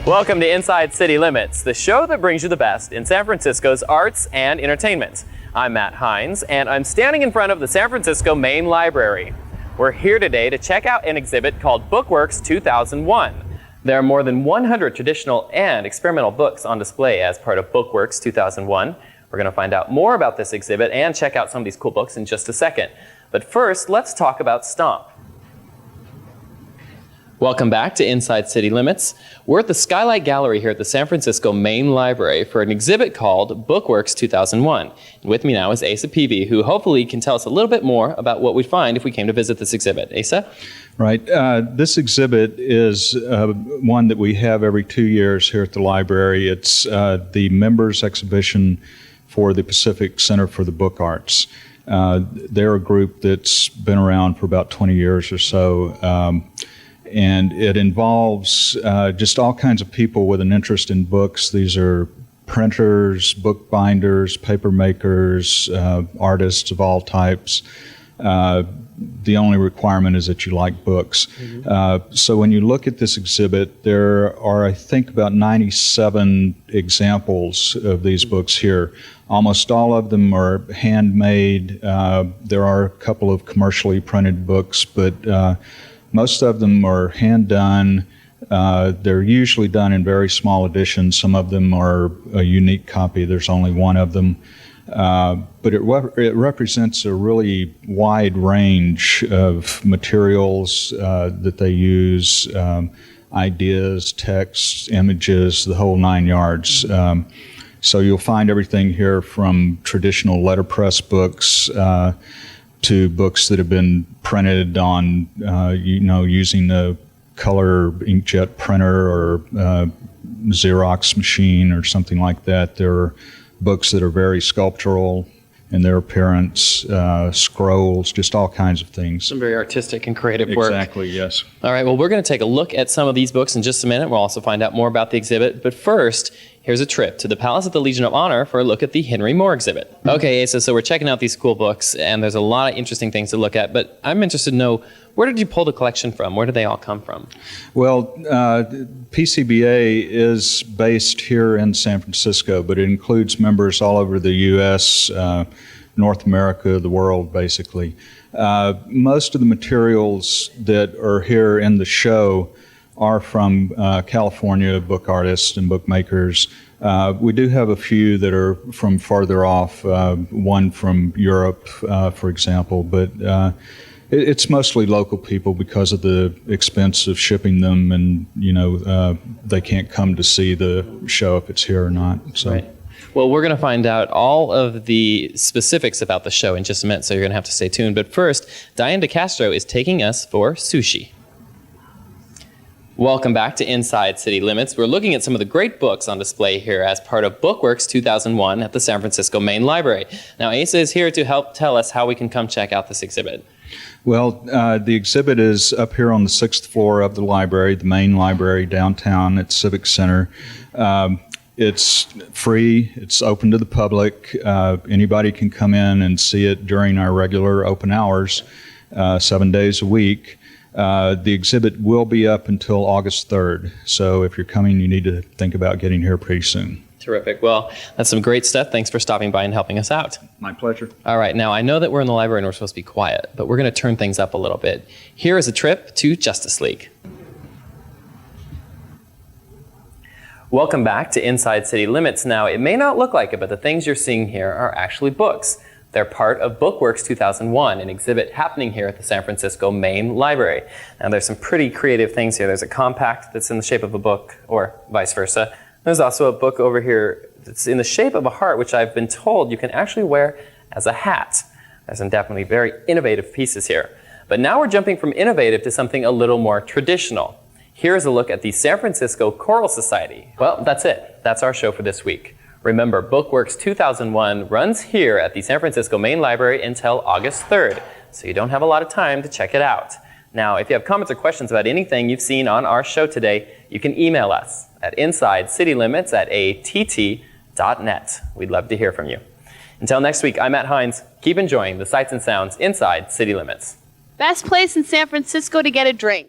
Welcome to Inside City Limits, the show that brings you the best in San Francisco's arts and entertainment. I'm Matt Hines, and I'm standing in front of the San Francisco Main Library. We're here today to check out an exhibit called Bookworks 2001. There are more than 100 traditional and experimental books on display as part of Bookworks 2001. We're going to find out more about this exhibit and check out some of these cool books in just a second. But first, let's talk about Stomp. Welcome back to Inside City Limits. We're at the Skylight Gallery here at the San Francisco Main Library for an exhibit called Bookworks 2001. And with me now is Asa Peavy, who hopefully can tell us a little bit more about what we'd find if we came to visit this exhibit. Asa? Right. This exhibit is one that we have every 2 years here at the library. It's the members exhibition for the Pacific Center for the Book Arts. They're a group that's been around for about 20 years or so. And it involves just all kinds of people with an interest in books. These are printers, bookbinders, paper makers, artists of all types. The only requirement is that you like books. So when you look at this exhibit, there are, I think, about 97 examples of these books here. Almost all of them are handmade. There are a couple of commercially printed books, but most of them are hand-done. They're usually done in very small editions. Some of them are a unique copy. There's only one of them. But it represents a really wide range of materials that they use, ideas, texts, images, the whole 9 yards. So you'll find everything here from traditional letterpress books to books that have been printed on, using a color inkjet printer or Xerox machine or something like that. There are books that are very sculptural in their appearance, scrolls, just all kinds of things. Some very artistic and creative work. Exactly, yes. All right, well, we're going to take a look at some of these books in just a minute. We'll also find out more about the exhibit. But first, here's a trip to the Palace of the Legion of Honor for a look at the Henry Moore exhibit. Okay, Asa, so we're checking out these cool books, and there's a lot of interesting things to look at, but I'm interested to know, where did you pull the collection from? Where did they all come from? Well, PCBA is based here in San Francisco, but it includes members all over the U.S., North America, the world, basically. Most of the materials that are here in the show are from California book artists and bookmakers. We do have a few that are from farther off, one from Europe, for example, but it's mostly local people because of the expense of shipping them, and they can't come to see the show if it's here or not. So. Right. Well, we're going to find out all of the specifics about the show in just a minute, so you're going to have to stay tuned. But first, Diane DeCastro is taking us for sushi. Welcome back to Inside City Limits. We're looking at some of the great books on display here as part of Bookworks 2001 at the San Francisco Main Library. Now, Asa is here to help tell us how we can come check out this exhibit. Well, the exhibit is up here on the 6th floor of the library, the main library downtown at Civic Center. It's free. It's open to the public. Anybody can come in and see it during our regular open hours, 7 days a week. The exhibit will be up until August 3rd. So if you're coming, you need to think about getting here pretty soon. Terrific. Well, that's some great stuff. Thanks for stopping by and helping us out. My pleasure. All right. Now, I know that we're in the library and we're supposed to be quiet, but we're going to turn things up a little bit. Here is a trip to Justice League. Welcome back to Inside City Limits. Now, it may not look like it, but the things you're seeing here are actually books. They're part of Bookworks 2001, an exhibit happening here at the San Francisco Main Library. Now, there's some pretty creative things here. There's a compact that's in the shape of a book, or vice versa. There's also a book over here that's in the shape of a heart, which I've been told you can actually wear as a hat. There's some definitely very innovative pieces here. But now we're jumping from innovative to something a little more traditional. Here's a look at the San Francisco Choral Society. Well, that's it. That's our show for this week. Remember, Bookworks 2001 runs here at the San Francisco Main Library until August 3rd, so you don't have a lot of time to check it out. Now, if you have comments or questions about anything you've seen on our show today, you can email us at insidecitylimits@att.net. We'd love to hear from you. Until next week, I'm Matt Hines. Keep enjoying the sights and sounds inside City Limits. Best place in San Francisco to get a drink.